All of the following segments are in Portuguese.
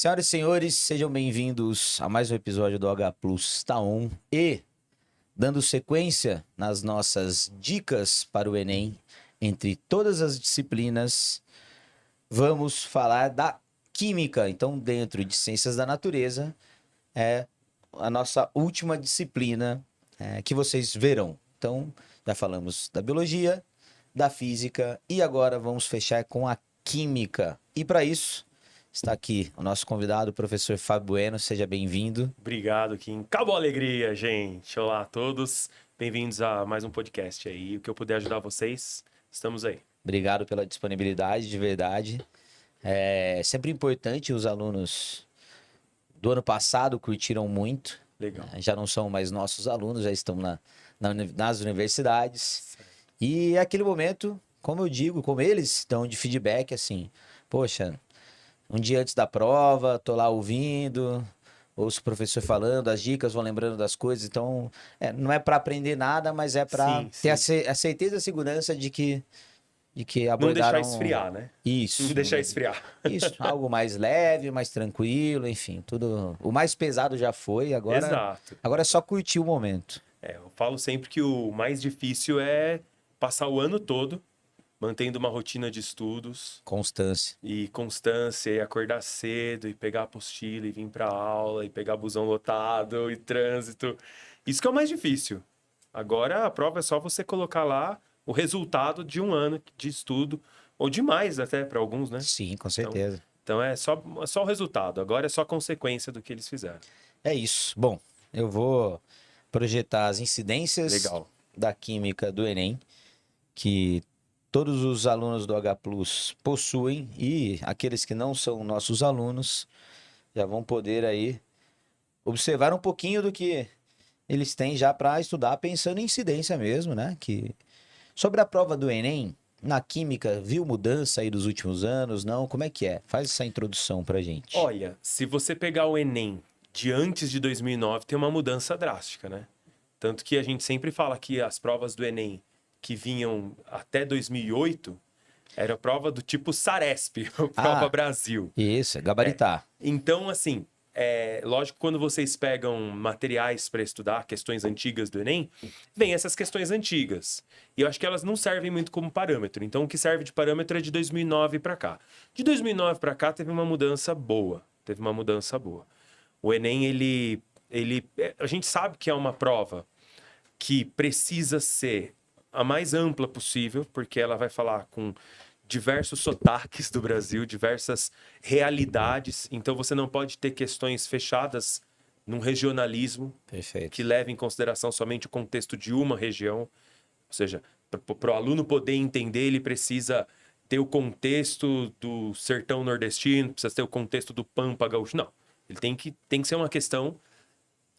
Senhoras e senhores, sejam bem-vindos a mais um episódio do H Plus Tá On. E, dando sequência nas nossas dicas para o Enem, entre todas as disciplinas, vamos falar da Química. Então, dentro de Ciências da Natureza, é a nossa última disciplina que vocês verão. Então, já falamos da Biologia, da Física e agora vamos fechar com a Química. E para isso, está aqui o nosso convidado, o professor Fábio Bueno. Seja bem-vindo. Obrigado, Kim. Acabou a alegria, gente. Olá a todos. Bem-vindos a mais um podcast aí. O que eu puder ajudar vocês, estamos aí. Obrigado pela disponibilidade, de verdade. É sempre importante, os alunos do ano passado curtiram muito. Legal. Já não são mais nossos alunos, já estão nas universidades. E é aquele momento, como eu digo, como eles dão de feedback, assim, poxa, um dia antes da prova, tô lá ouvindo, ouço o professor falando, as dicas, vão lembrando das coisas. Então, não é para aprender nada, mas é para ter a certeza e a segurança de que abordaram... Não deixar esfriar, né? Isso. Não deixar esfriar. Isso, algo mais leve, mais tranquilo, enfim, tudo... O mais pesado já foi, agora... Exato. Agora é só curtir o momento. Eu falo sempre que o mais difícil é passar o ano todo mantendo uma rotina de estudos. Constância. E constância, e acordar cedo, e pegar a apostila, e vir pra aula, e pegar busão lotado, e trânsito. Isso que é o mais difícil. Agora, a prova é só você colocar lá o resultado de um ano de estudo, ou de mais até para alguns, né? Sim, com certeza. Então é só o resultado. Agora é só consequência do que eles fizeram. É isso. Bom, eu vou projetar as incidências da Química do Enem, que todos os alunos do H Plus possuem, e aqueles que não são nossos alunos já vão poder aí observar um pouquinho do que eles têm já para estudar, pensando em incidência mesmo, né? Sobre a prova do Enem, na Química, viu mudança aí dos últimos anos? Não? Como é que é? Faz essa introdução pra gente. Olha, se você pegar o Enem de antes de 2009, tem uma mudança drástica, né? Tanto que a gente sempre fala que as provas do Enem que vinham até 2008 era prova do tipo Saresp, prova Brasil. Isso, gabaritar. Então, assim, lógico que quando vocês pegam materiais para estudar questões antigas do Enem, vem essas questões antigas. E eu acho que elas não servem muito como parâmetro. Então, o que serve de parâmetro é de 2009 para cá. De 2009 para cá, teve uma mudança boa. O Enem, a gente sabe que é uma prova que precisa ser a mais ampla possível, porque ela vai falar com diversos sotaques do Brasil, diversas realidades. Então, você não pode ter questões fechadas num regionalismo. Perfeito. Que leve em consideração somente o contexto de uma região. Ou seja, para o aluno poder entender, ele precisa ter o contexto do sertão nordestino, precisa ter o contexto do Pampa gaúcho. Não, ele tem que ser uma questão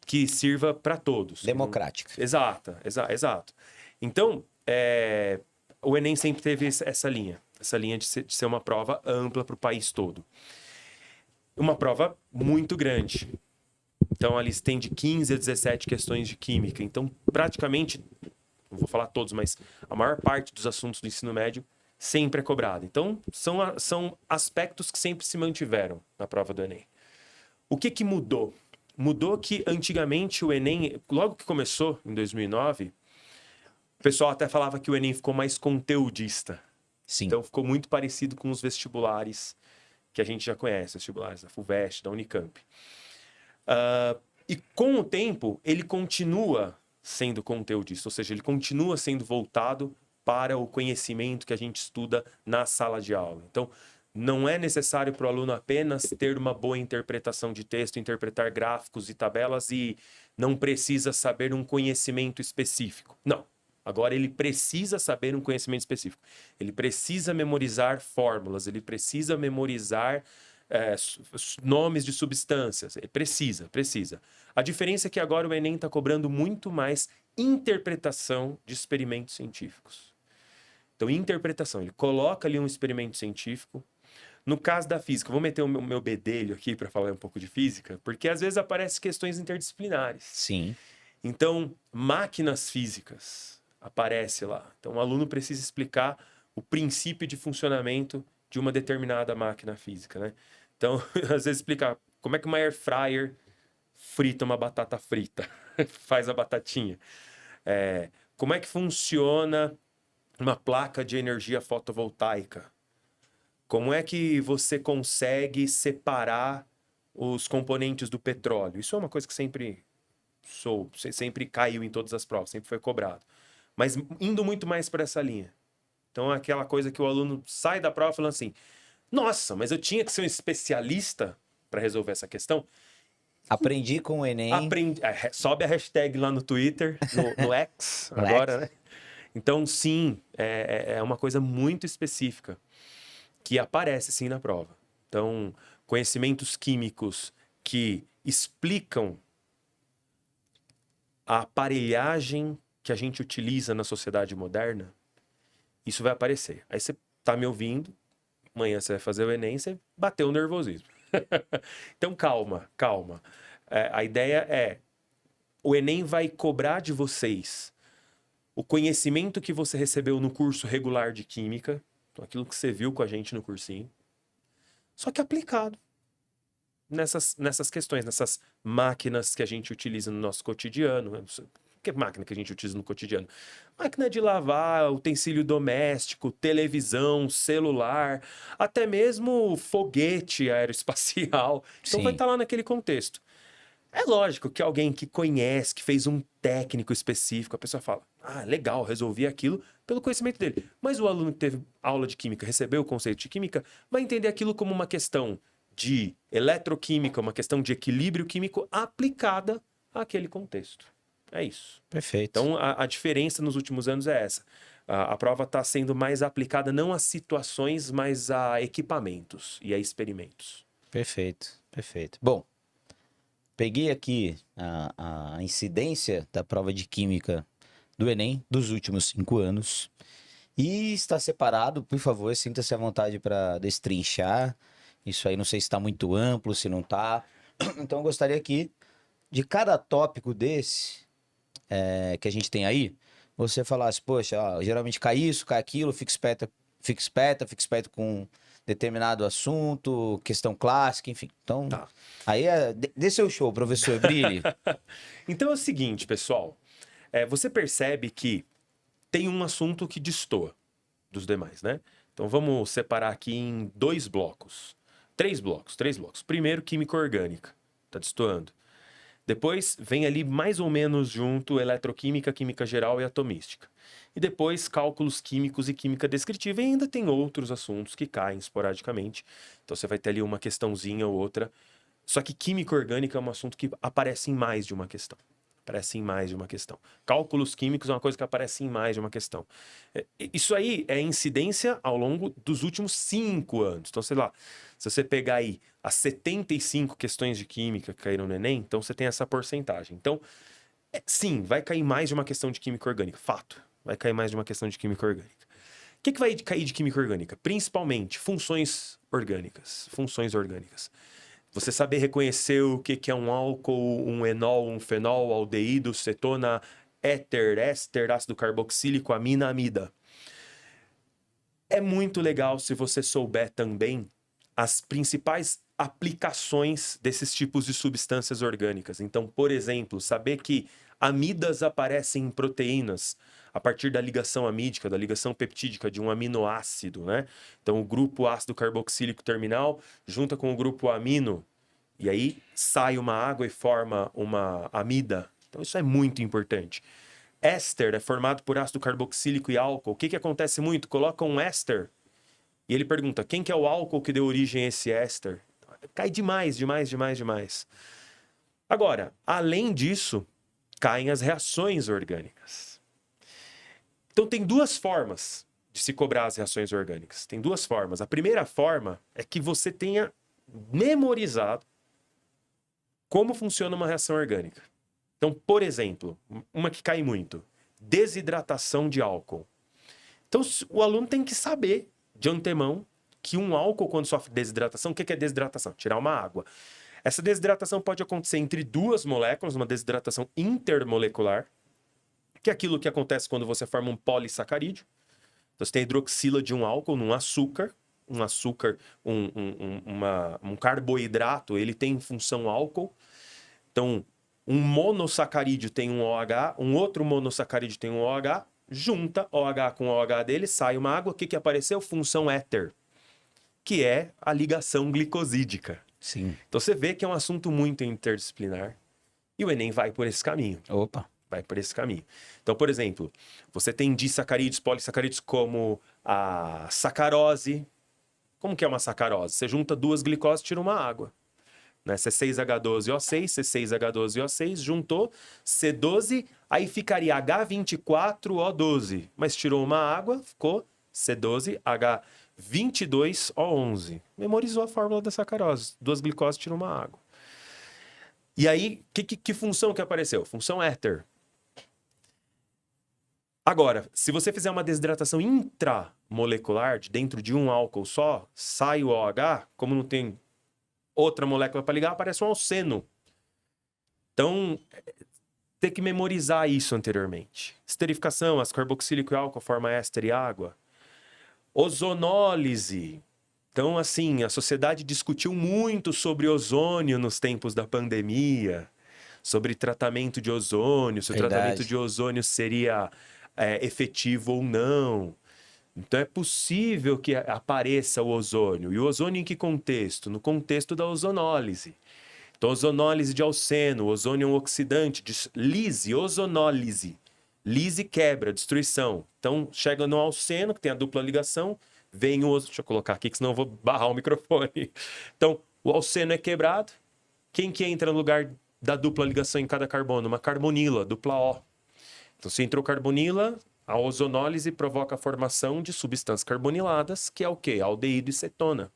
que sirva para todos. Democrática. Exato. Então, o Enem sempre teve essa linha de ser uma prova ampla para o país todo. Uma prova muito grande. Então, ali tem de 15 a 17 questões de química. Então, praticamente, não vou falar todos, mas a maior parte dos assuntos do ensino médio sempre é cobrada. Então, são aspectos que sempre se mantiveram na prova do Enem. O que mudou? Mudou que antigamente o Enem, logo que começou, em 2009, o pessoal até falava que o Enem ficou mais conteudista. Sim. Então ficou muito parecido com os vestibulares que a gente já conhece, vestibulares da FUVEST, da Unicamp. E com o tempo, ele continua sendo conteudista, ou seja, ele continua sendo voltado para o conhecimento que a gente estuda na sala de aula. Então, não é necessário para o aluno apenas ter uma boa interpretação de texto, interpretar gráficos e tabelas e não precisa saber um conhecimento específico. Não. Agora ele precisa saber um conhecimento específico. Ele precisa memorizar fórmulas, ele precisa memorizar nomes de substâncias. Ele precisa. A diferença é que agora o Enem está cobrando muito mais interpretação de experimentos científicos. Então, interpretação. Ele coloca ali um experimento científico. No caso da física, vou meter o meu bedelho aqui para falar um pouco de física, porque às vezes aparecem questões interdisciplinares. Sim. Então, máquinas físicas aparece lá. Então, o aluno precisa explicar o princípio de funcionamento de uma determinada máquina física, né? Então, às vezes explicar como é que uma air fryer frita uma batata frita, faz a batatinha. Como é que funciona uma placa de energia fotovoltaica? Como é que você consegue separar os componentes do petróleo? Isso é uma coisa que sempre caiu em todas as provas, sempre foi cobrado. Mas indo muito mais para essa linha. Então, é aquela coisa que o aluno sai da prova falando assim: nossa, mas eu tinha que ser um especialista para resolver essa questão. Aprendi com o Enem. Sobe a hashtag lá no Twitter, no X, agora, né? Então, sim, é uma coisa muito específica que aparece, sim, na prova. Então, conhecimentos químicos que explicam a aparelhagem que a gente utiliza na sociedade moderna, isso vai aparecer. Aí você tá me ouvindo, amanhã você vai fazer o Enem, você bateu o nervosismo. Então, calma. A ideia é, o Enem vai cobrar de vocês o conhecimento que você recebeu no curso regular de Química, então aquilo que você viu com a gente no cursinho, só que aplicado nessas questões, nessas máquinas que a gente utiliza no nosso cotidiano. Que máquina que a gente utiliza no cotidiano? Máquina de lavar, utensílio doméstico, televisão, celular, até mesmo foguete aeroespacial. Então vai estar lá naquele contexto. É lógico que alguém que conhece, que fez um técnico específico, a pessoa fala: ah, legal, resolvi aquilo pelo conhecimento dele. Mas o aluno que teve aula de química, recebeu o conceito de química, vai entender aquilo como uma questão de eletroquímica, uma questão de equilíbrio químico aplicada àquele contexto. É isso. Perfeito. Então, a diferença nos últimos anos é essa. A prova está sendo mais aplicada não a situações, mas a equipamentos e a experimentos. Perfeito. Bom, peguei aqui a incidência da prova de Química do Enem dos últimos 5 anos e está separado. Por favor, sinta-se à vontade para destrinchar. Isso aí não sei se está muito amplo, se não está. Então eu gostaria aqui, de cada tópico desse que a gente tem aí, você falasse: poxa, ó, geralmente cai isso, cai aquilo, fica esperto com determinado assunto, questão clássica, enfim. Então, Tá. aí dê seu show, professor, brilhe. Então é o seguinte, pessoal. Você percebe que tem um assunto que destoa dos demais, né? Então vamos separar aqui em 2 blocos. 3 blocos. Primeiro, química orgânica. Tá destoando. Depois vem ali mais ou menos junto eletroquímica, química geral e atomística. E depois cálculos químicos e química descritiva. E ainda tem outros assuntos que caem esporadicamente. Então você vai ter ali uma questãozinha ou outra. Só que química orgânica é um assunto que aparece em mais de uma questão. Cálculos químicos é uma coisa que aparece em mais de uma questão. Isso aí é incidência ao longo dos últimos 5 anos. Então, sei lá, se você pegar aí as 75 questões de química que caíram no Enem, então você tem essa porcentagem. Então, sim, vai cair mais de uma questão de química orgânica. Fato. Vai cair mais de uma questão de química orgânica. O que vai cair de química orgânica? Principalmente funções orgânicas. Você saber reconhecer o que é um álcool, um enol, um fenol, aldeído, cetona, éter, éster, ácido carboxílico, amina, amida. É muito legal se você souber também as principais aplicações desses tipos de substâncias orgânicas. Então, por exemplo, saber que amidas aparecem em proteínas a partir da ligação amídica, da ligação peptídica de um aminoácido, né? Então, o grupo ácido carboxílico terminal junta com o grupo amino, e aí sai uma água e forma uma amida. Então, isso é muito importante. Éster é formado por ácido carboxílico e álcool. O que acontece muito? Coloca um éster e ele pergunta: quem que é o álcool que deu origem a esse éster? Cai demais. Agora, além disso, caem as reações orgânicas. Então, tem 2 formas de se cobrar as reações orgânicas. Tem 2 formas. A primeira forma é que você tenha memorizado como funciona uma reação orgânica. Então, por exemplo, uma que cai muito: desidratação de álcool. Então, o aluno tem que saber de antemão que um álcool, quando sofre desidratação, o que é desidratação? Tirar uma água. Essa desidratação pode acontecer entre 2 moléculas, uma desidratação intermolecular, que é aquilo que acontece quando você forma um polissacarídeo. Então, você tem a hidroxila de um álcool num açúcar, um açúcar, um carboidrato, ele tem função álcool. Então, um monossacarídeo tem um OH, um outro monossacarídeo tem um OH, junta OH com OH dele, sai uma água. O que apareceu? Função éter, que é a ligação glicosídica. Sim. Então, você vê que é um assunto muito interdisciplinar. E o Enem vai por esse caminho. Opa. Vai por esse caminho. Então, por exemplo, você tem disacarídeos, polissacarídeos como a sacarose. Como que é uma sacarose? Você junta duas glicoses e tira uma água. Né? C6H12O6, C6H12O6, juntou C12, aí ficaria H24O12. Mas tirou uma água, ficou C12H22O11. Memorizou a fórmula da sacarose. Duas glicoses, tirou uma água. E aí, que função que apareceu? Função éter. Agora, se você fizer uma desidratação intramolecular, dentro de um álcool só, sai o OH, como não tem outra molécula para ligar, aparece um alceno. Então, tem que memorizar isso anteriormente. Esterificação, ácido carboxílico e álcool forma éster e água. Ozonólise. Então, assim, a sociedade discutiu muito sobre ozônio nos tempos da pandemia, sobre tratamento de ozônio, se o tratamento de ozônio seria efetivo ou não. Então, é possível que apareça o ozônio. E o ozônio em que contexto? No contexto da ozonólise. Então, ozonólise de alceno, ozônio é um oxidante, lise, ozonólise. Lise quebra, destruição. Então, chega no alceno, que tem a dupla ligação, vem o ozônio. Deixa eu colocar aqui, que senão eu vou barrar o microfone. Então, o alceno é quebrado. Quem que entra no lugar da dupla ligação em cada carbono? Uma carbonila, dupla O. Então, se entrou carbonila, a ozonólise provoca a formação de substâncias carboniladas, que é o quê? Aldeído e cetona.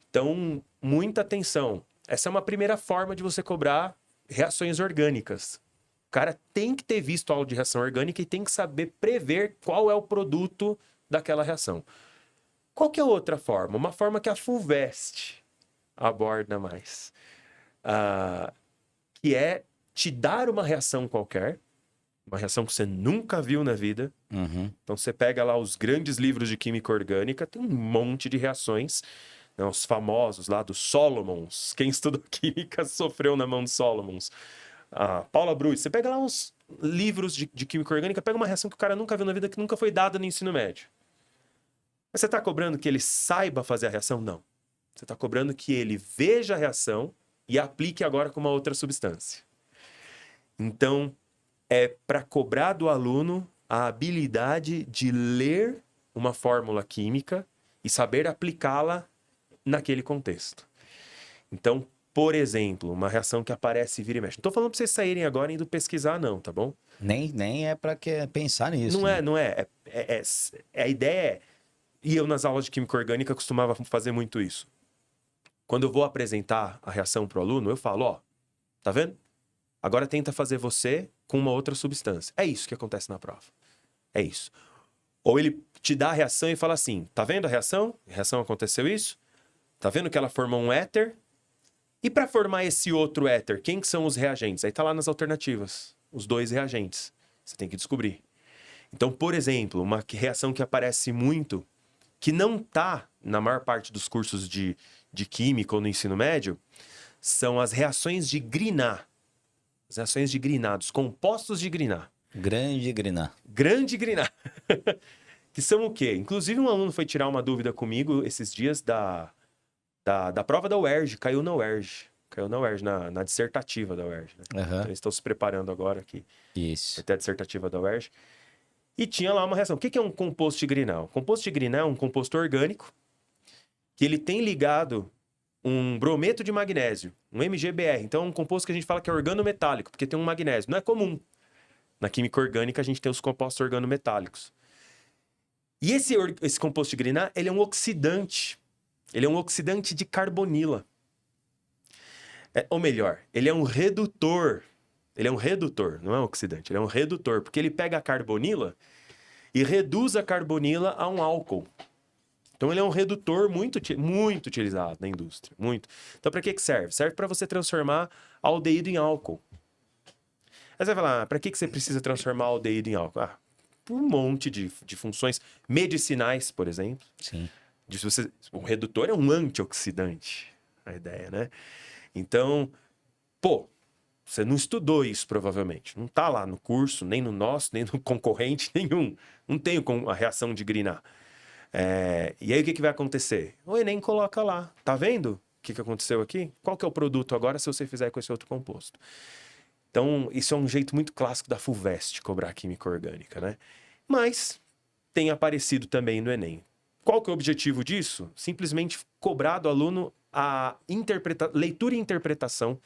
Então, muita atenção. Essa é uma primeira forma de você cobrar reações orgânicas. O cara tem que ter visto aula de reação orgânica e tem que saber prever qual é o produto daquela reação. Qual que é outra forma? Uma forma que a FUVEST aborda mais. Que é te dar uma reação qualquer, uma reação que você nunca viu na vida. Uhum. Então, você pega lá os grandes livros de química orgânica, tem um monte de reações, né? Os famosos lá dos Solomons. Quem estudou química sofreu na mão dos Solomons. Paula Brus, você pega lá uns livros de química orgânica, pega uma reação que o cara nunca viu na vida, que nunca foi dada no ensino médio. Mas você está cobrando que ele saiba fazer a reação? Não. Você está cobrando que ele veja a reação e aplique agora com uma outra substância. Então, é para cobrar do aluno a habilidade de ler uma fórmula química e saber aplicá-la naquele contexto. Então, por exemplo, uma reação que aparece e vira e mexe. Não estou falando para vocês saírem agora e indo pesquisar, não, tá bom? Nem é para pensar nisso. Não é. A ideia é... E eu, nas aulas de química orgânica, costumava fazer muito isso. Quando eu vou apresentar a reação para o aluno, eu falo, ó, tá vendo? Agora tenta fazer você com uma outra substância. É isso que acontece na prova. É isso. Ou ele te dá a reação e fala assim, tá vendo a reação? A reação aconteceu isso? Tá vendo que ela formou um éter? E para formar esse outro éter, quem que são os reagentes? Aí tá lá nas alternativas, os dois reagentes. Você tem que descobrir. Então, por exemplo, uma reação que aparece muito, que não tá na maior parte dos cursos de química ou no ensino médio, são as reações de Grignard. As reações de Grignard, os compostos de Grignard. Grande Grignard. Grande Grignard. Que são o quê? Inclusive, um aluno foi tirar uma dúvida comigo esses dias da prova da UERJ. Caiu na UERJ. Na dissertativa da UERJ. Né? Uhum. Então, eles estão se preparando agora aqui. Isso. Até a dissertativa da UERJ. E tinha lá uma reação. O que é um composto de Grignard? O composto de Grignard é um composto orgânico que ele tem ligado um brometo de magnésio, um MgBr. Então, é um composto que a gente fala que é organometálico, porque tem um magnésio. Não é comum. Na química orgânica, a gente tem os compostos organometálicos. E esse composto de Grignard, ele é um oxidante. Ele é um oxidante de carbonila. Ou melhor, ele é um redutor. Ele é um redutor, não é um oxidante. Ele é um redutor, porque ele pega a carbonila e reduz a carbonila a um álcool. Então, ele é um redutor muito utilizado na indústria. Muito. Então, para que serve? Serve para você transformar aldeído em álcool. Aí você vai falar, para que você precisa transformar aldeído em álcool? Por um monte de funções medicinais, por exemplo. Sim. O redutor é um antioxidante, a ideia, né? Então, pô, você não estudou isso provavelmente. Não tá lá no curso, nem no nosso, nem no concorrente nenhum. Não tem a reação de Grignard. E aí o que vai acontecer? O Enem coloca lá. Tá vendo o que aconteceu aqui? Qual que é o produto agora se você fizer com esse outro composto? Então, isso é um jeito muito clássico da FUVEST cobrar química orgânica, né? Mas tem aparecido também no Enem. Qual que é o objetivo disso? Simplesmente cobrar do aluno a leitura e interpretação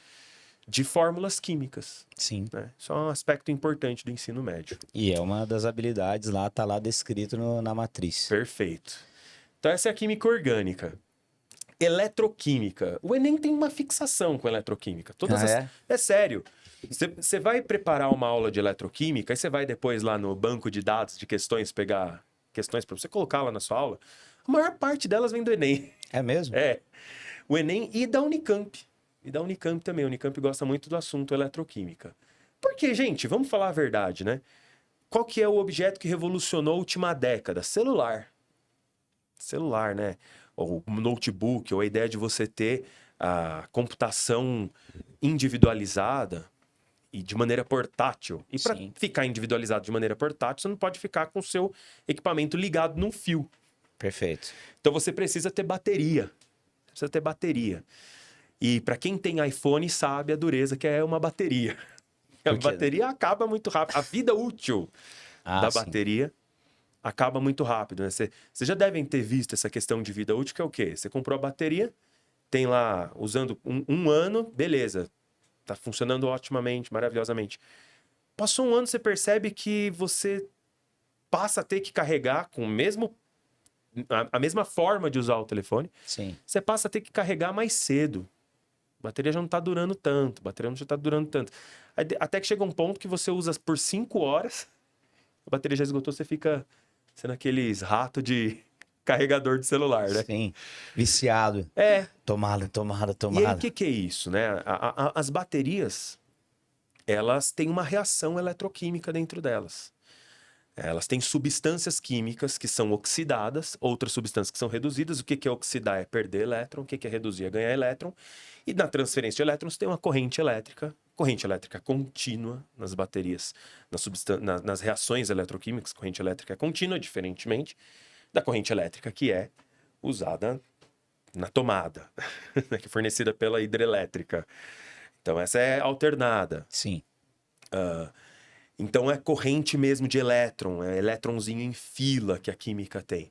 de fórmulas químicas. Sim. Né? Isso é um aspecto importante do ensino médio. E é uma das habilidades lá, tá lá descrito na matriz. Perfeito. Então essa é a química orgânica. Eletroquímica. O Enem tem uma fixação com eletroquímica. É sério. Você vai preparar uma aula de eletroquímica, aí você vai depois lá no banco de dados de questões, pegar questões para você colocar lá na sua aula. A maior parte delas vem do Enem. É mesmo? O Enem e da Unicamp. E da Unicamp também. A Unicamp gosta muito do assunto eletroquímica. Porque, gente, vamos falar a verdade, né? Qual que é o objeto que revolucionou a última década? Celular. Celular, né? Ou notebook, ou a ideia de você ter a computação individualizada e de maneira portátil. E para ficar individualizado de maneira portátil, você não pode ficar com o seu equipamento ligado num fio. Perfeito. Então você precisa ter bateria. Precisa ter bateria. E para quem tem iPhone sabe a dureza que é uma bateria. A bateria acaba muito rápido. A vida útil da bateria acaba muito rápido. Né? Vocês já devem ter visto essa questão de vida útil, que é o quê? Você comprou a bateria, tem lá, usando um ano, beleza. Tá funcionando otimamente, maravilhosamente. Passou um ano, você percebe que você passa a ter que carregar com a mesma forma de usar o telefone. Sim. Você passa a ter que carregar mais cedo. A bateria já não está durando tanto. Até que chega um ponto que você usa por 5 horas, a bateria já esgotou, você fica sendo aqueles ratos de carregador de celular, né? Sim, viciado. Tomada. E aí, o que é isso, né? As baterias, elas têm uma reação eletroquímica dentro delas. Elas têm substâncias químicas que são oxidadas, outras substâncias que são reduzidas. O que é oxidar? É perder elétron. O que é reduzir? É ganhar elétron. E na transferência de elétrons tem uma corrente elétrica contínua nas baterias, nas reações eletroquímicas. Corrente elétrica contínua, diferentemente da corrente elétrica que é usada na tomada, que é fornecida pela hidrelétrica. Então, essa é alternada. Sim. Então, é corrente mesmo de elétron, é elétronzinho em fila que a química tem.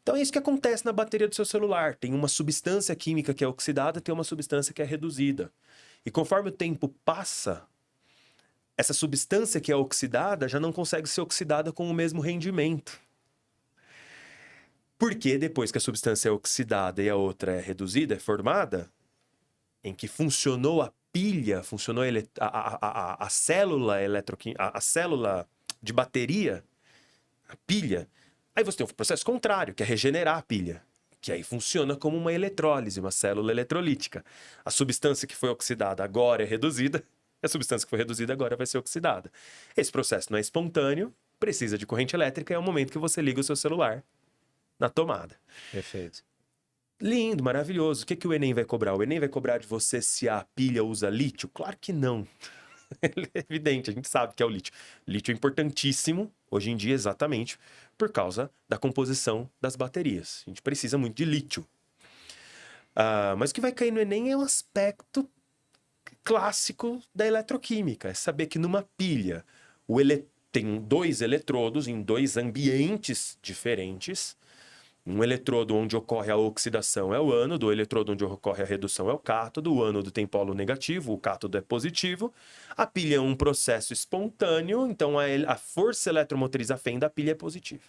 Então, é isso que acontece na bateria do seu celular. Tem uma substância química que é oxidada, tem uma substância que é reduzida. E conforme o tempo passa, essa substância que é oxidada já não consegue ser oxidada com o mesmo rendimento. Porque depois que a substância é oxidada e a outra é reduzida, é formada, em que funcionou a pilha, funcionou a célula eletroquímica, a célula de bateria, a pilha, aí você tem um processo contrário, que é regenerar a pilha, que aí funciona como uma eletrólise, uma célula eletrolítica. A substância que foi oxidada agora é reduzida, e a substância que foi reduzida agora vai ser oxidada. Esse processo não é espontâneo, precisa de corrente elétrica, é o momento que você liga o seu celular na tomada. Perfeito. Lindo, maravilhoso. O que o Enem vai cobrar? O Enem vai cobrar de você se a pilha usa lítio? Claro que não. É evidente, a gente sabe que é o lítio. Lítio é importantíssimo, hoje em dia, exatamente, por causa da composição das baterias. A gente precisa muito de lítio. Mas o que vai cair no Enem é um aspecto clássico da eletroquímica. É saber que numa pilha tem 2 eletrodos em 2 ambientes diferentes. Um eletrodo onde ocorre a oxidação é o ânodo, o eletrodo onde ocorre a redução é o cátodo, o ânodo tem polo negativo, o cátodo é positivo. A pilha é um processo espontâneo, então a força eletromotriz afém da pilha é positiva.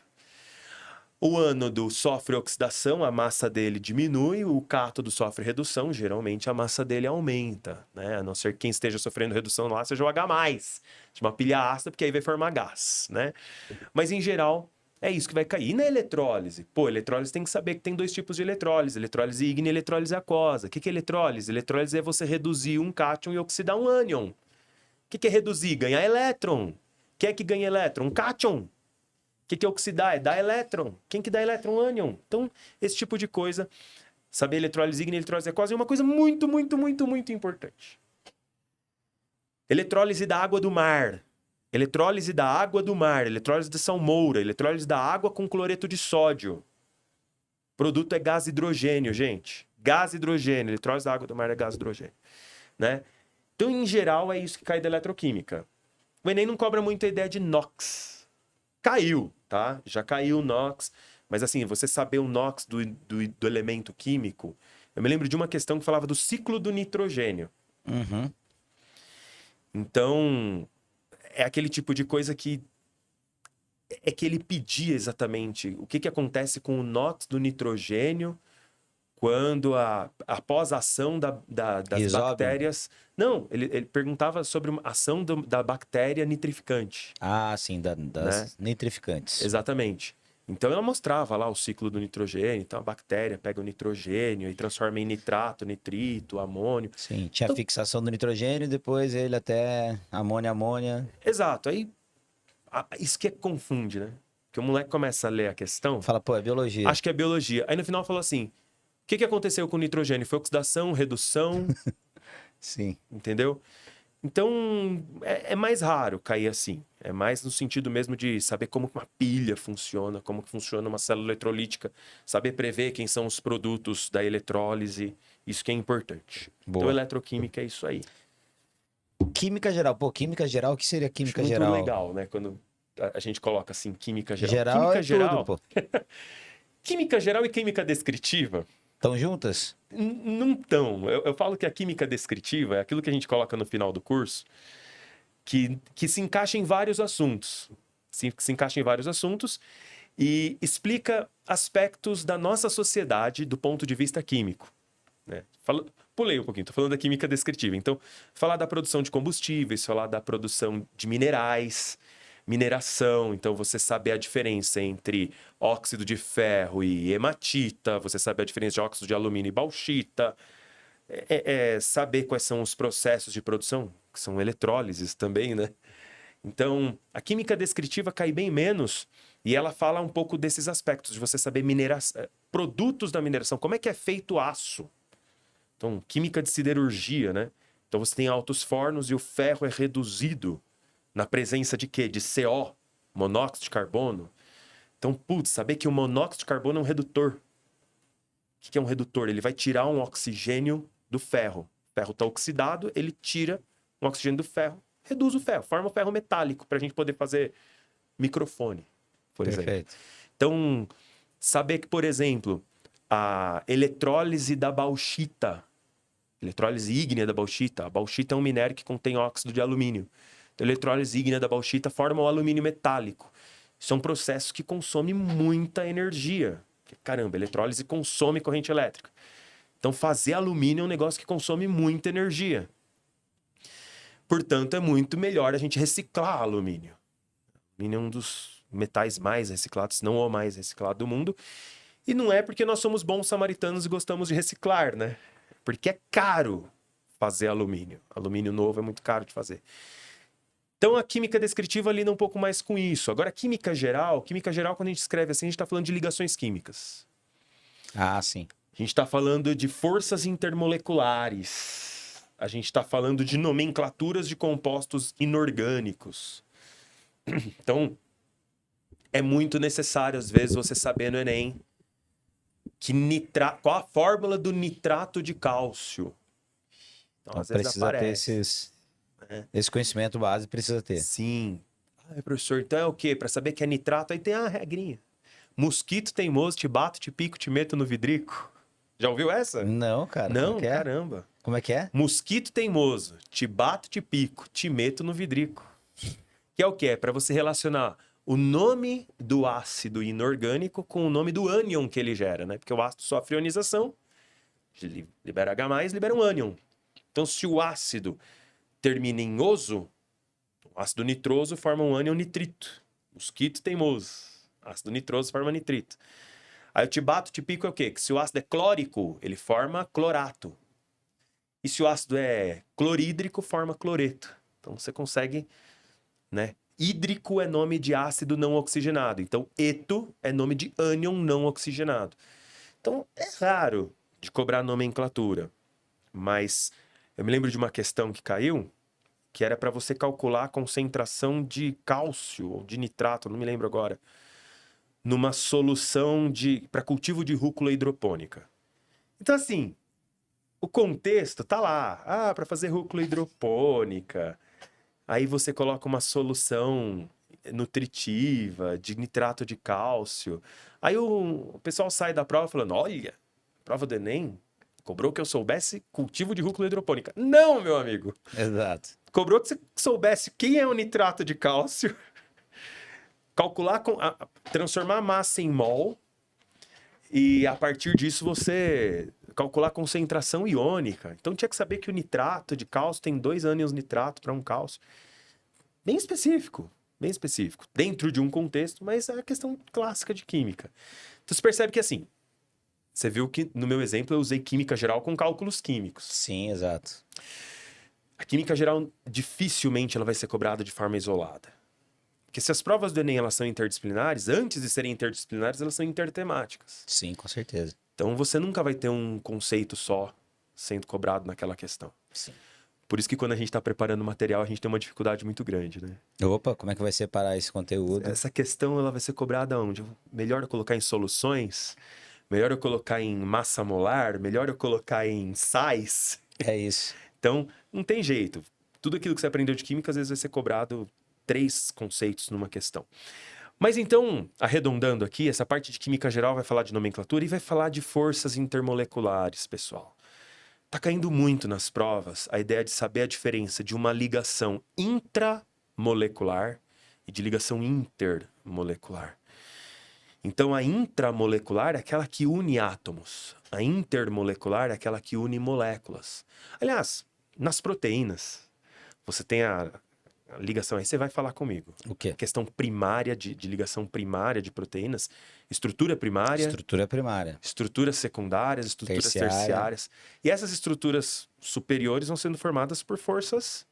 O ânodo sofre oxidação, a massa dele diminui, o cátodo sofre redução, geralmente a massa dele aumenta, né? A não ser que quem esteja sofrendo redução lá seja o H+, de uma pilha ácida, porque aí vai formar gás, né? Mas em geral, é isso que vai cair. E na eletrólise? Eletrólise tem que saber que tem 2 tipos de eletrólise. Eletrólise ígnea e eletrólise aquosa. O que é eletrólise? Eletrólise é você reduzir um cátion e oxidar um ânion. O que é reduzir? Ganhar elétron. Quem é que ganha elétron? Um cátion. que é oxidar? É dar elétron. Quem que dá elétron? Ânion. Então, esse tipo de coisa, saber elettrólise ígnea e eletrólise aquosa é uma coisa muito, muito, muito, muito importante. Eletrólise da água do mar. Eletrólise da água do mar. Eletrólise de salmoura. Eletrólise da água com cloreto de sódio. Produto é gás hidrogênio, gente. Gás hidrogênio. Eletrólise da água do mar é gás hidrogênio. Né? Então, em geral, é isso que cai da eletroquímica. O Enem não cobra muito a ideia de NOx. Caiu, tá? Já caiu o NOx. Mas, assim, você saber o NOx do elemento químico... Eu me lembro de uma questão que falava do ciclo do nitrogênio. Uhum. Então, é aquele tipo de coisa que... É que ele pedia exatamente o que acontece com o NOx do nitrogênio quando após a ação das Resolve? bactérias... Não, ele perguntava sobre a ação da bactéria nitrificante. Ah, sim, das nitrificantes. Exatamente. Então ela mostrava lá o ciclo do nitrogênio. Então a bactéria pega o nitrogênio e transforma em nitrato, nitrito, amônio. Sim, tinha a fixação do nitrogênio, depois ele até amônia. Exato. Aí isso que confunde, né? Que o moleque começa a ler a questão, Fala, pô, é biologia. acho que é biologia. Aí no final falou assim: o que aconteceu com o nitrogênio? Foi oxidação, redução, Sim. entendeu? Então, é mais raro cair assim. É mais no sentido mesmo de saber como uma pilha funciona, como que funciona uma célula eletrolítica, saber prever quem são os produtos da eletrólise, isso que é importante. Boa. Então, eletroquímica é isso aí. Química geral. Pô, química geral, o que seria química Acho muito geral? legal, né? Quando a gente coloca assim, química geral. Geral Química é geral, tudo, pô. química geral e química descritiva Estão juntas? não tão. Eu falo que a química descritiva é aquilo que a gente coloca no final do curso, que se encaixa em vários assuntos. Se encaixa em vários assuntos e explica aspectos da nossa sociedade do ponto de vista químico. Né? Pulei um pouquinho, estou falando da química descritiva. Então, falar da produção de combustíveis, falar da produção de minerais, mineração. Então, você saber a diferença entre óxido de ferro e hematita, você saber a diferença de óxido de alumínio e bauxita, saber quais são os processos de produção, que são eletrólises também, né? Então, a química descritiva cai bem menos e ela fala um pouco desses aspectos, de você saber produtos da mineração, como é que é feito o aço. Então, química de siderurgia, né? Então, você tem altos fornos e o ferro é reduzido na presença de quê? De CO, monóxido de carbono. Então, saber que o monóxido de carbono é um redutor. O que é um redutor? Ele vai tirar um oxigênio do ferro. O ferro está oxidado, ele tira um oxigênio do ferro, reduz o ferro, forma o ferro metálico para a gente poder fazer microfone, por exemplo. Perfeito. Então, saber que, por exemplo, a eletrólise da bauxita, eletrólise ígnea da bauxita, a bauxita é um minério que contém óxido de alumínio. Então, a eletrólise ígnea da bauxita forma o alumínio metálico. São processos que consomem muita energia. Caramba, eletrólise consome corrente elétrica. Então, fazer alumínio é um negócio que consome muita energia. Portanto, é muito melhor a gente reciclar alumínio. Alumínio é um dos metais mais reciclados, se não o mais reciclado do mundo. E não é porque nós somos bons samaritanos e gostamos de reciclar, né? Porque é caro fazer alumínio. Alumínio novo é muito caro de fazer. Então, a química descritiva lida um pouco mais com isso. Agora, química geral, quando a gente escreve assim, a gente está falando de ligações químicas. Ah, sim. A gente está falando de forças intermoleculares. A gente está falando de nomenclaturas de compostos inorgânicos. Então, é muito necessário, às vezes, você saber no Enem qual a fórmula do nitrato de cálcio. Então, Então, às vezes precisa aparece. ter esse conhecimento base, precisa ter. Sim. Professor, então é o quê? Para saber que é nitrato, aí tem a regrinha. Mosquito teimoso, te bato, te pico, te meto no vidrico. Já ouviu essa? Não, cara. Não, como é que é? caramba. Como é que é? Mosquito teimoso, te bato, te pico, te meto no vidrico. Que é o quê? É para você relacionar o nome do ácido inorgânico com o nome do ânion que ele gera, né? Porque o ácido sofre ionização, libera H+, libera um ânion. Então, se o ácido termina em oso, o ácido nitroso forma um ânion nitrito. Mosquito teimoso. Ácido nitroso forma nitrito. Aí o te bato, te pico é o quê? Que se o ácido é clórico, ele forma clorato. E se o ácido é clorídrico, forma cloreto. Então você consegue, né, hídrico é nome de ácido não oxigenado. Então, eto é nome de ânion não oxigenado. Então, é raro de cobrar nomenclatura. Mas eu me lembro de uma questão que caiu, que era para você calcular a concentração de cálcio ou de nitrato, não me lembro agora, numa solução para cultivo de rúcula hidropônica. Então, assim, o contexto tá lá. Ah, para fazer rúcula hidropônica. Aí você coloca uma solução nutritiva de nitrato de cálcio. Aí o pessoal sai da prova falando, olha, prova do Enem cobrou que eu soubesse cultivo de rúcula hidropônica. Não, meu amigo. Exato. Cobrou que você soubesse quem é o nitrato de cálcio, calcular, transformar a massa em mol, e a partir disso você calcular a concentração iônica. Então tinha que saber que o nitrato de cálcio tem 2 ânions nitrato para um cálcio. Bem específico, dentro de um contexto, mas é a questão clássica de química. Então você percebe que assim, você viu que no meu exemplo eu usei química geral com cálculos químicos. Sim, exato. A química geral dificilmente ela vai ser cobrada de forma isolada. Porque se as provas do Enem elas são interdisciplinares, antes de serem interdisciplinares, elas são intertemáticas. Sim, com certeza. Então você nunca vai ter um conceito só sendo cobrado naquela questão. Sim. Por isso que quando a gente está preparando o material, a gente tem uma dificuldade muito grande, né? Opa, como é que vai separar esse conteúdo? Essa questão ela vai ser cobrada onde? Melhor eu colocar em soluções? Melhor eu colocar em massa molar? Melhor eu colocar em sais? É isso. Então, não tem jeito. Tudo aquilo que você aprendeu de química, às vezes vai ser cobrado 3 conceitos numa questão. Mas então, arredondando aqui, essa parte de química geral vai falar de nomenclatura e vai falar de forças intermoleculares, pessoal. Tá caindo muito nas provas a ideia de saber a diferença de uma ligação intramolecular e de ligação intermolecular. Então, a intramolecular é aquela que une átomos. A intermolecular é aquela que une moléculas. Aliás, nas proteínas, você tem a ligação, aí você vai falar comigo. O quê? A questão primária de ligação primária de proteínas, estrutura primária, Estrutura primária. estruturas secundárias, estruturas terciárias. E essas estruturas superiores vão sendo formadas por forças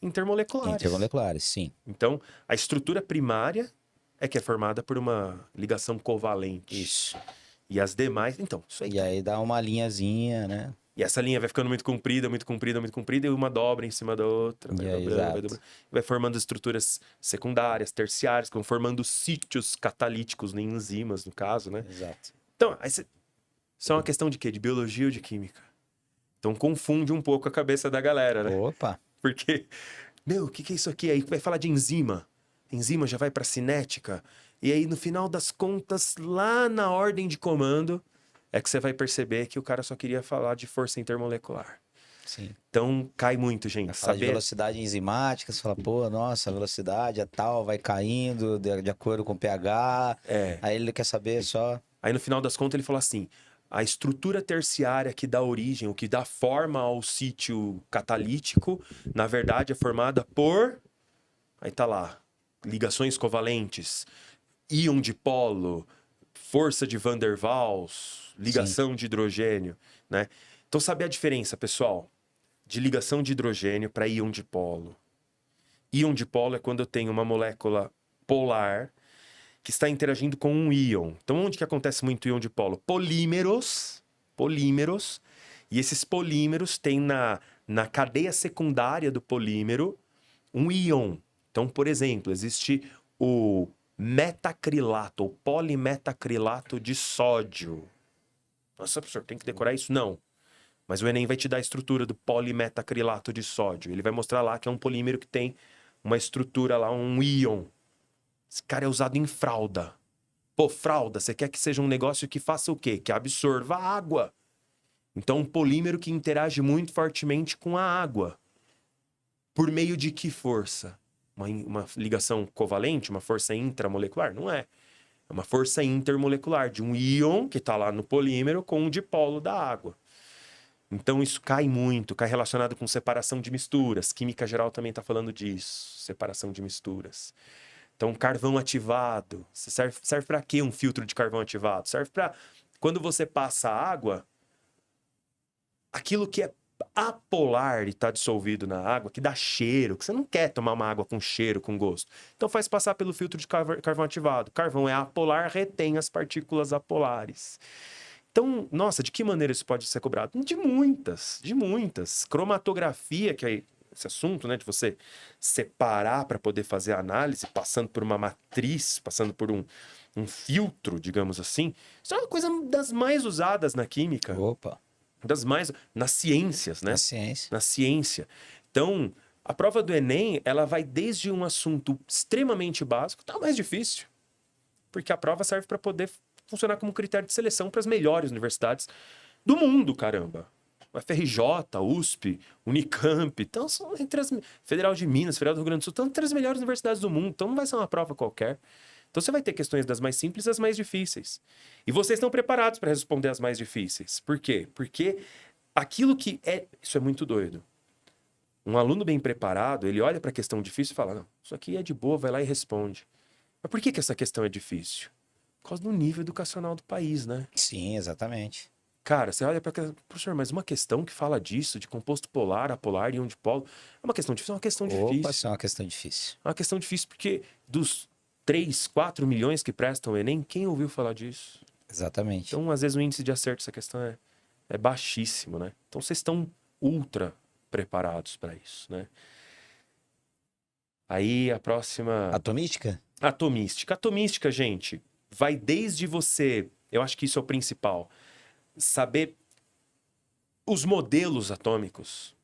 intermoleculares. Intermoleculares, sim. Então, a estrutura primária é que é formada por uma ligação covalente. Isso. E as demais... Então, isso aí. E aí dá uma linhazinha, né? E essa linha vai ficando muito comprida, muito comprida, muito comprida, e uma dobra em cima da outra. Vai dobrando, exato. vai dobrando. Vai formando estruturas secundárias, terciárias, que vão formando sítios catalíticos, nem enzimas, no caso, né? Exato. Então, isso é uma questão de quê? De biologia ou de química? Então, confunde um pouco a cabeça da galera, né? Opa! Porque, meu, o que é isso aqui? Aí vai falar de enzima. Enzima já vai para cinética. E aí, no final das contas, lá na ordem de comando, é que você vai perceber que o cara só queria falar de força intermolecular. Sim. Então, cai muito, gente. Fala de velocidade enzimática, você fala, pô, nossa, a velocidade é tal, vai caindo de acordo com o pH. É. Aí ele quer saber só... Aí, no final das contas, ele falou assim, a estrutura terciária que dá origem, o que dá forma ao sítio catalítico, na verdade, é formada por... Aí tá lá, ligações covalentes, íon dipolo, força de Van der Waals, ligação de hidrogênio, né? Então, saber a diferença, pessoal, de ligação de hidrogênio para íon dipolo. Íon dipolo é quando eu tenho uma molécula polar que está interagindo com um íon. Então, onde que acontece muito íon dipolo? Polímeros, e esses polímeros têm na cadeia secundária do polímero um íon. Então, por exemplo, existe o metacrilato, ou polimetacrilato de sódio. Nossa, professor, tem que decorar isso? Não. Mas o Enem vai te dar a estrutura do polimetacrilato de sódio. Ele vai mostrar lá que é um polímero que tem uma estrutura lá, um íon. Esse cara é usado em fralda. Pô, fralda, você quer que seja um negócio que faça o quê? Que absorva a água. Então, um polímero que interage muito fortemente com a água. Por meio de que força? Uma ligação covalente, uma força intramolecular? Não é. É uma força intermolecular de um íon que está lá no polímero com um dipolo da água. Então isso cai muito, cai relacionado com separação de misturas. Química geral também está falando disso, separação de misturas. Então carvão ativado, serve para quê um filtro de carvão ativado? Serve para quando você passa água, aquilo que é apolar e está dissolvido na água, que dá cheiro, que você não quer tomar uma água com cheiro, com gosto. Então faz passar pelo filtro de carvão ativado. Carvão é apolar, retém as partículas apolares. Então, nossa, de que maneira isso pode ser cobrado? De muitas, de muitas. Cromatografia, que é esse assunto, né, de você separar para poder fazer a análise, passando por uma matriz, passando por um filtro, digamos assim. Isso é uma coisa das mais usadas na química. Opa, Das mais... Nas ciências, né? na ciência. Na ciência. Então, a prova do Enem, ela vai desde um assunto extremamente básico, tá mais difícil. Porque a prova serve para poder funcionar como critério de seleção para as melhores universidades do mundo, caramba. FRJ, USP, Unicamp, então são entre as... Federal de Minas, Federal do Rio Grande do Sul, estão entre as melhores universidades do mundo, então não vai ser uma prova qualquer. Então você vai ter questões das mais simples e das mais difíceis. E vocês estão preparados para responder as mais difíceis. Por quê? Porque aquilo que é... Isso é muito doido. Um aluno bem preparado, ele olha para a questão difícil e fala, não, isso aqui é de boa, vai lá e responde. Mas por que essa questão é difícil? Por causa do nível educacional do país, né? Sim, exatamente. Cara, você olha para... Professor, mas uma questão que fala disso, de composto polar, apolar, íon dipolo, é uma questão difícil? É uma questão difícil. Opa, isso é uma questão difícil. É uma questão difícil porque dos 3, 4 milhões que prestam o Enem, quem ouviu falar disso? Exatamente. Então, às vezes, o índice de acerto dessa questão é baixíssimo, né? Então, vocês estão ultra preparados para isso, né? Aí, a próxima... Atomística? Atomística. Atomística, gente, vai desde você... Eu acho que isso é o principal. Saber os modelos atômicos,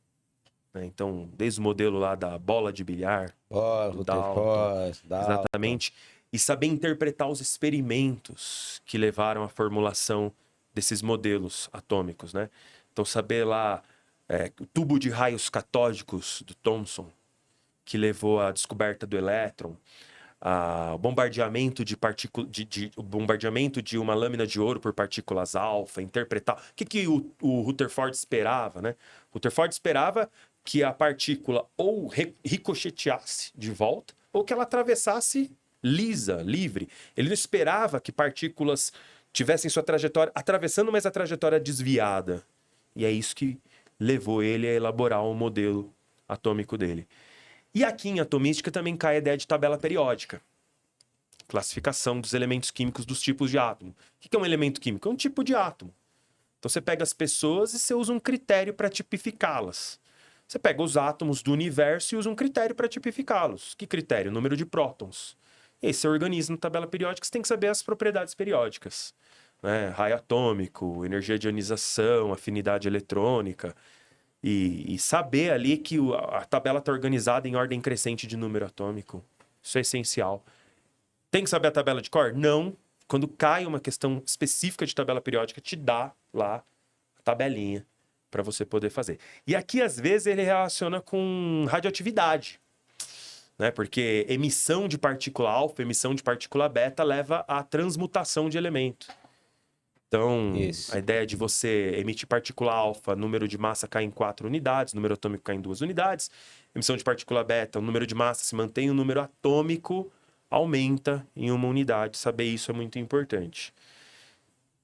né? Então, desde o modelo lá da bola de bilhar, Bohr, do Dalton, Rutherford, exatamente, e saber interpretar os experimentos que levaram à formulação desses modelos atômicos, né? Então, saber lá o tubo de raios catódicos do Thomson, que levou à descoberta do elétron, o bombardeamento o bombardeamento de uma lâmina de ouro por partículas alfa, interpretar o que o Rutherford esperava, né? Rutherford esperava que a partícula ou ricocheteasse de volta ou que ela atravessasse lisa, livre. Ele não esperava que partículas tivessem sua trajetória atravessando, mas a trajetória desviada. E é isso que levou ele a elaborar o modelo atômico dele. E aqui em atomística também cai a ideia de tabela periódica. Classificação dos elementos químicos dos tipos de átomo. O que é um elemento químico? É um tipo de átomo. Então você pega as pessoas e você usa um critério para tipificá-las. Você pega os átomos do universo e usa um critério para tipificá-los. Que critério? O número de prótons. E aí você organiza na tabela periódica, você tem que saber as propriedades periódicas, né? Raio atômico, energia de ionização, afinidade eletrônica. E saber ali que a tabela está organizada em ordem crescente de número atômico. Isso é essencial. Tem que saber a tabela de cor? Não. Quando cai uma questão específica de tabela periódica, te dá lá a tabelinha para você poder fazer. E aqui, às vezes, ele relaciona com radioatividade, né? Porque emissão de partícula alfa, emissão de partícula beta leva à transmutação de elemento. Então, Isso. a ideia de você emitir partícula alfa, número de massa cai em 4 unidades, número atômico cai em 2 unidades. Emissão de partícula beta, o número de massa se mantém, o número atômico aumenta em 1 unidade. Saber isso é muito importante.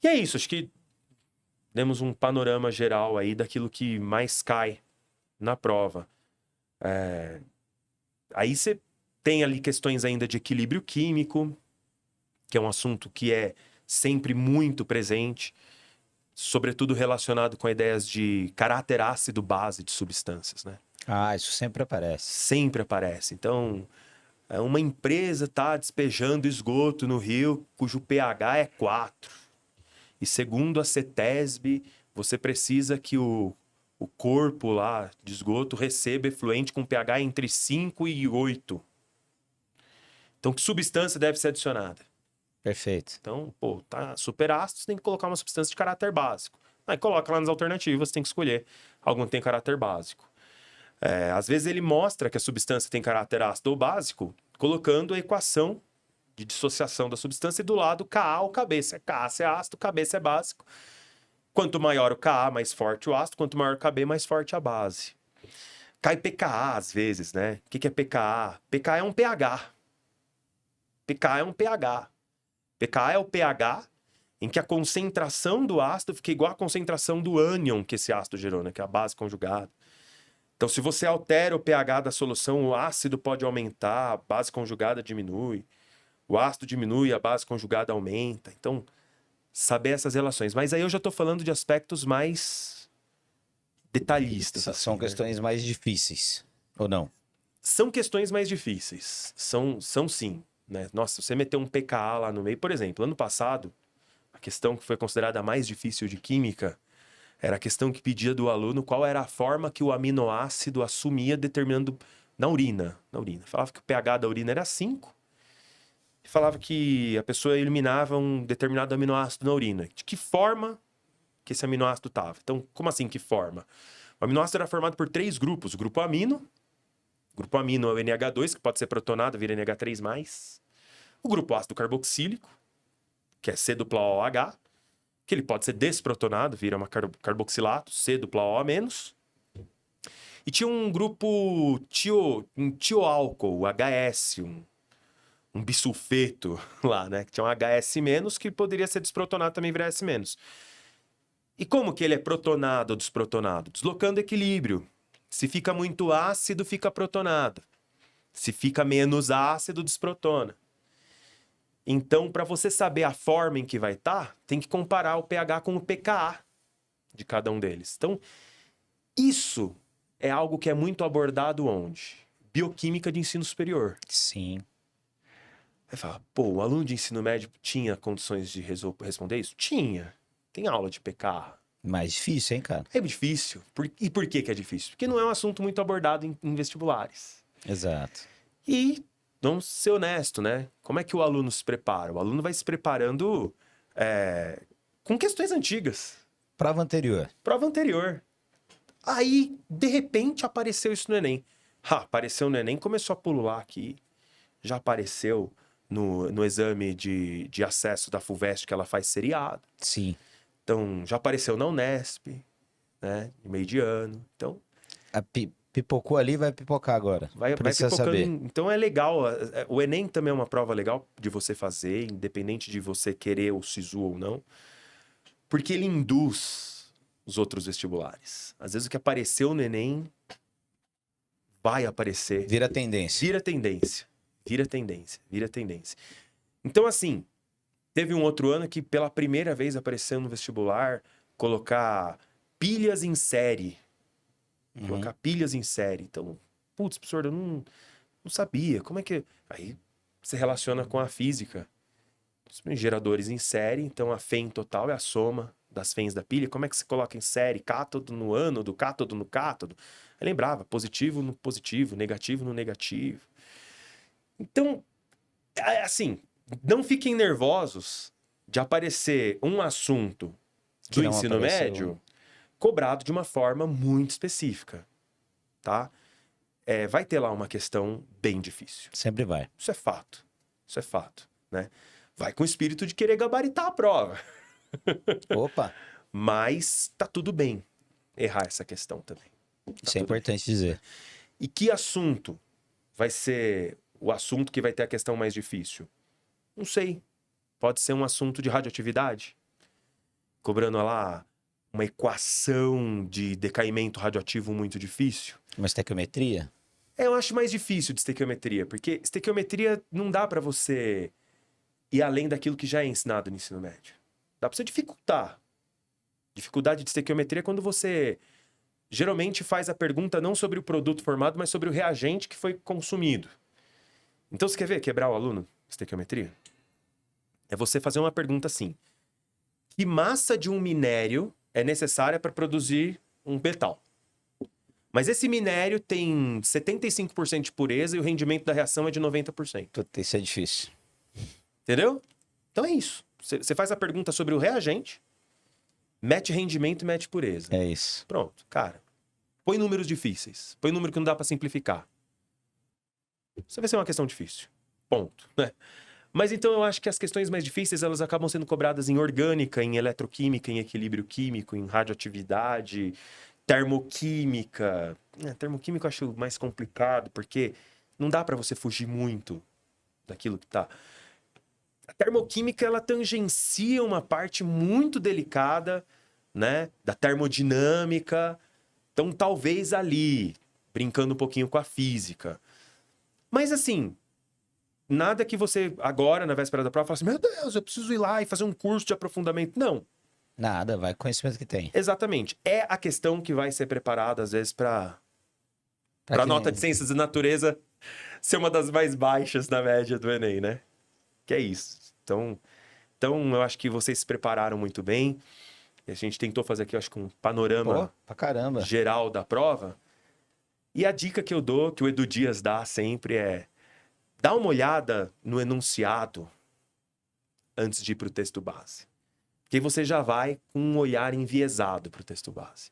E é isso, acho que demos um panorama geral aí daquilo que mais cai na prova. Aí você tem ali questões ainda de equilíbrio químico, que é um assunto que é sempre muito presente, sobretudo relacionado com ideias de caráter ácido-base de substâncias, né? Ah, isso sempre aparece. Sempre aparece. Então, uma empresa está despejando esgoto no rio cujo pH é 4. E segundo a CETESB, você precisa que o corpo lá de esgoto receba efluente com pH entre 5 e 8. Então, que substância deve ser adicionada? Perfeito. Então, pô, tá super ácido, você tem que colocar uma substância de caráter básico. Aí coloca lá nas alternativas, você tem que escolher algum que tem caráter básico. Às vezes ele mostra que a substância tem caráter ácido ou básico, colocando a equação de dissociação da substância e do lado Ka ou Kb. Se é Ka, se é ácido, Kb se é básico. Quanto maior o Ka, mais forte o ácido, quanto maior o Kb, mais forte a base. Cai pKa às vezes, né? O que é pKa? pKa é um pH. pKa é um pH. pKa é o pH em que a concentração do ácido fica igual à concentração do ânion que esse ácido gerou, né? Que é a base conjugada. Então, se você altera o pH da solução, o ácido pode aumentar, a base conjugada diminui. O ácido diminui, a base conjugada aumenta. Então, saber essas relações. Mas aí eu já estou falando de aspectos mais detalhistas. São assim, questões mais difíceis, ou não? São questões mais difíceis. São sim. Né? Nossa, você meter um pKa lá no meio. Por exemplo, ano passado, a questão que foi considerada a mais difícil de química era a questão que pedia do aluno qual era a forma que o aminoácido assumia determinando na urina. Falava que o pH da urina era 5 e falava que a pessoa eliminava um determinado aminoácido na urina. De que forma que esse aminoácido estava? Então, como assim que forma? O aminoácido era formado por 3 grupos. O grupo amino é o NH2, que pode ser protonado, vira NH3+. O grupo ácido carboxílico, que é C-OH, que ele pode ser desprotonado, vira uma carboxilato, C-OH-. E tinha um grupo um tioálcool, o HS, um bisulfeto lá, né? Que tinha um HS-, que poderia ser desprotonado também, vira S-. E como que ele é protonado ou desprotonado? Deslocando equilíbrio. Se fica muito ácido, fica protonado. Se fica menos ácido, desprotona. Então, para você saber a forma em que vai estar, tem que comparar o pH com o pKa de cada um deles. Então, isso é algo que é muito abordado onde? Bioquímica de ensino superior. Sim. Aí fala, pô, o aluno de ensino médio tinha condições de responder isso? Tinha. Tem aula de pKa. Mais difícil, hein, cara? É difícil. E por que é difícil? Porque não é um assunto muito abordado em vestibulares. Exato. E vamos ser honesto, né? Como é que o aluno se prepara? O aluno vai se preparando com questões antigas. Prova anterior. Prova anterior. Aí, de repente, apareceu isso no Enem. Apareceu no Enem, começou a pulular aqui. Já apareceu no exame de acesso da FUVEST que ela faz seriado. Sim. Então, já apareceu na Unesp, né? De meio de ano. Então, pipocou ali, vai pipocar agora. vai Precisa pipocando. saber. Então é legal. O Enem também é uma prova legal de você fazer, independente de você querer o SISU ou não. Porque ele induz os outros vestibulares. Às vezes o que apareceu no Enem vai aparecer. Vira tendência. Vira tendência. Vira tendência. Vira tendência. Então, assim, teve um outro ano que pela primeira vez apareceu no vestibular colocar pilhas em série. Colocar pilhas em série. Então, putz, professor, eu não sabia. Como é que... Aí se relaciona com a física. Geradores em série, então a FEM total é a soma das FEMs da pilha. Como é que se coloca em série? Cátodo no ânodo, cátodo no cátodo. Eu lembrava, positivo no positivo, negativo no negativo. Então, assim, não fiquem nervosos de aparecer um assunto do ensino médio cobrado de uma forma muito específica, tá? Vai ter lá uma questão bem difícil. Sempre vai. Isso é fato. Isso é fato, né? Vai com o espírito de querer gabaritar a prova. Opa! Mas tá tudo bem errar essa questão também. Isso é importante dizer. E que assunto vai ser o assunto que vai ter a questão mais difícil? Não sei. Pode ser um assunto de radioatividade. Cobrando lá uma equação de decaimento radioativo muito difícil. Uma estequiometria? Eu acho mais difícil de estequiometria, porque estequiometria não dá pra você ir além daquilo que já é ensinado no ensino médio. Dá pra você dificultar. Dificuldade de estequiometria é quando você geralmente faz a pergunta não sobre o produto formado, mas sobre o reagente que foi consumido. Então, você quer ver quebrar o aluno? Estequiometria? É você fazer uma pergunta assim. Que massa de um minério é necessária para produzir um metal? Mas esse minério tem 75% de pureza e o rendimento da reação é de 90%. Puta, isso é difícil. Entendeu? Então é isso. Você faz a pergunta sobre o reagente, mete rendimento e mete pureza. É isso. Pronto, cara. Põe números difíceis. Põe número que não dá para simplificar. Isso vai ser uma questão difícil. Ponto. Né? Mas então eu acho que as questões mais difíceis elas acabam sendo cobradas em orgânica, em eletroquímica, em equilíbrio químico, em radioatividade, termoquímica. Termoquímica eu acho mais complicado, porque não dá para você fugir muito daquilo que tá. A termoquímica, ela tangencia uma parte muito delicada, né, da termodinâmica. Então, talvez ali, brincando um pouquinho com a física. Mas, assim, nada que você, agora, na véspera da prova, fala assim, meu Deus, eu preciso ir lá e fazer um curso de aprofundamento. Não. Nada, vai com o conhecimento que tem. Exatamente. É a questão que vai ser preparada, às vezes, para Pra a quem- nota de ciências da natureza ser uma das mais baixas na média do Enem, né? Que é isso. Então eu acho que vocês se prepararam muito bem. E a gente tentou fazer aqui, eu acho que um panorama Pô, pra caramba. geral da prova. E a dica que eu dou, que o Edu Dias dá sempre é: dá uma olhada no enunciado antes de ir para o texto base. Porque você já vai com um olhar enviesado para o texto base.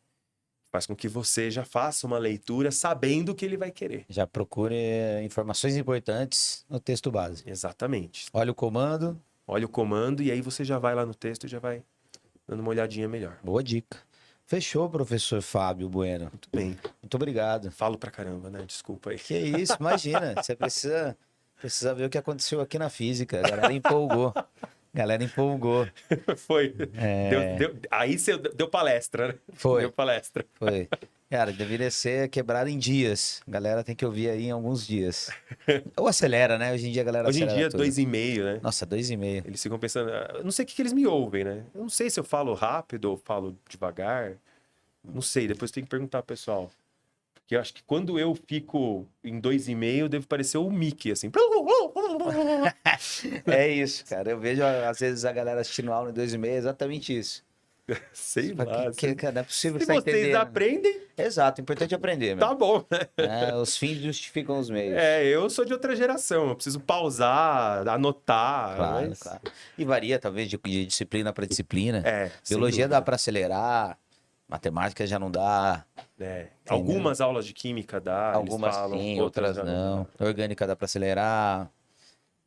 Faz com que você já faça uma leitura sabendo o que ele vai querer. Já procure informações importantes no texto base. Exatamente. Olha o comando. Olha o comando e aí você já vai lá no texto e já vai dando uma olhadinha melhor. Boa dica. Fechou, professor Fábio Bueno. Muito bem. Muito obrigado. Falo pra caramba, né? Desculpa aí. Que isso, imagina. Você precisa ver o que aconteceu aqui na física. A galera empolgou. Foi. Aí você deu palestra, né? Foi. Deu palestra. Foi. Cara, deveria ser quebrado em dias. A galera tem que ouvir aí em alguns dias. Ou acelera, né? Hoje em dia a galera Hoje em acelera dia, tudo. 2,5, né? Nossa, 2,5. Eles ficam pensando... Eu não sei o que eles me ouvem, né? Eu não sei se eu falo rápido ou falo devagar. Não sei, depois tem que perguntar pro pessoal. Porque eu acho que quando eu fico em 2,5, eu devo parecer o Mickey, assim. É isso, cara. Eu vejo, às vezes, a galera assistindo aula em 2,5, é exatamente isso. Sei lá. Cara, não é possível Se você tá vocês entendendo. aprendem, Exato, o importante é aprender, meu. tá bom, né? É, os fins justificam os meios. Eu sou de outra geração. Eu preciso pausar, anotar. Claro, mas... claro. E varia, talvez, de disciplina para disciplina. Sem Biologia dúvida. dá para acelerar, matemática já não dá. Algumas aulas de química dá, Algumas eles falam, sim, outras já não. Orgânica dá para acelerar.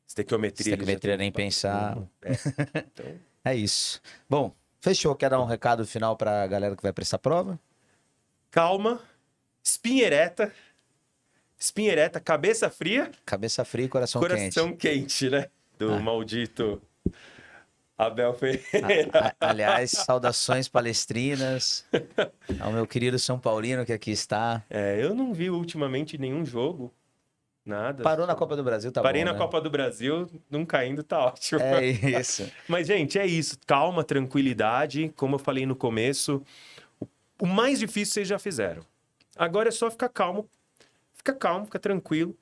Estequiometria. Estequiometria nem pensar. Então, É isso. Bom, fechou. Quer dar um recado final para a galera que vai prestar prova? calma, espinha ereta, cabeça fria, Cabeça fria e coração quente, né? Do maldito Abel Ferreira. Aliás, saudações palestrinas ao meu querido São Paulino que aqui está. Eu não vi ultimamente nenhum jogo, nada. Parou na Copa do Brasil, tá Parei bom, na né? Copa do Brasil, não caindo, tá ótimo. É isso. Mas, gente, é isso. Calma, tranquilidade. Como eu falei no começo, o mais difícil vocês já fizeram. Agora é só ficar calmo. Fica calmo, fica tranquilo,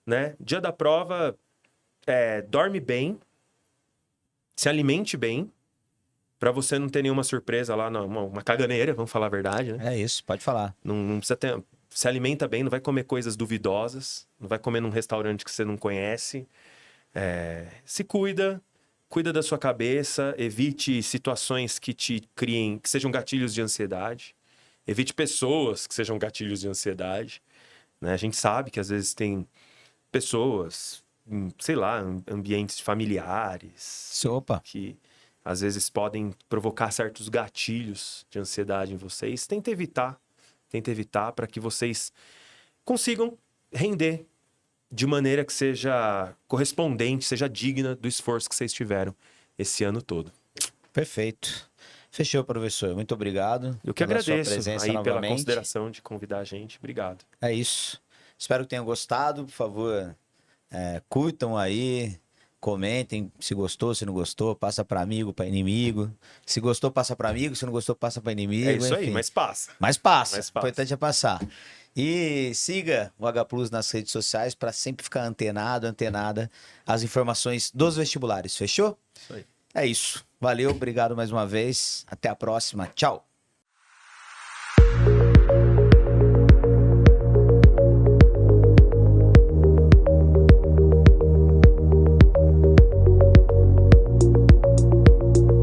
né? Dia da prova, dorme bem, se alimente bem, pra você não ter nenhuma surpresa lá, uma caganeira, vamos falar a verdade, né? É isso, pode falar. Não precisa ter... Se alimenta bem, não vai comer coisas duvidosas, não vai comer num restaurante que você não conhece. Se cuida da sua cabeça, evite situações que te criem, que sejam gatilhos de ansiedade. Evite pessoas que sejam gatilhos de ansiedade. Né? A gente sabe que às vezes tem pessoas, sei lá, ambientes familiares, Opa. que às vezes podem provocar certos gatilhos de ansiedade em vocês. Tenta evitar para que vocês consigam render de maneira que seja correspondente, seja digna do esforço que vocês tiveram esse ano todo. Perfeito. Fechou, professor. Muito obrigado. Eu que pela sua agradeço presença aí pela novamente. consideração de convidar a gente. Obrigado. É isso. Espero que tenham gostado. Por favor, curtam aí, comentem se gostou, se não gostou, passa para amigo, para inimigo. Se gostou, passa para amigo, se não gostou, passa para inimigo. É isso aí, enfim. mas passa. Mas passa. Mas O passa. importante é passar. E siga o H Plus nas redes sociais para sempre ficar antenada às informações dos vestibulares. Fechou? Isso aí. É isso. Valeu, obrigado mais uma vez. Até a próxima. Tchau.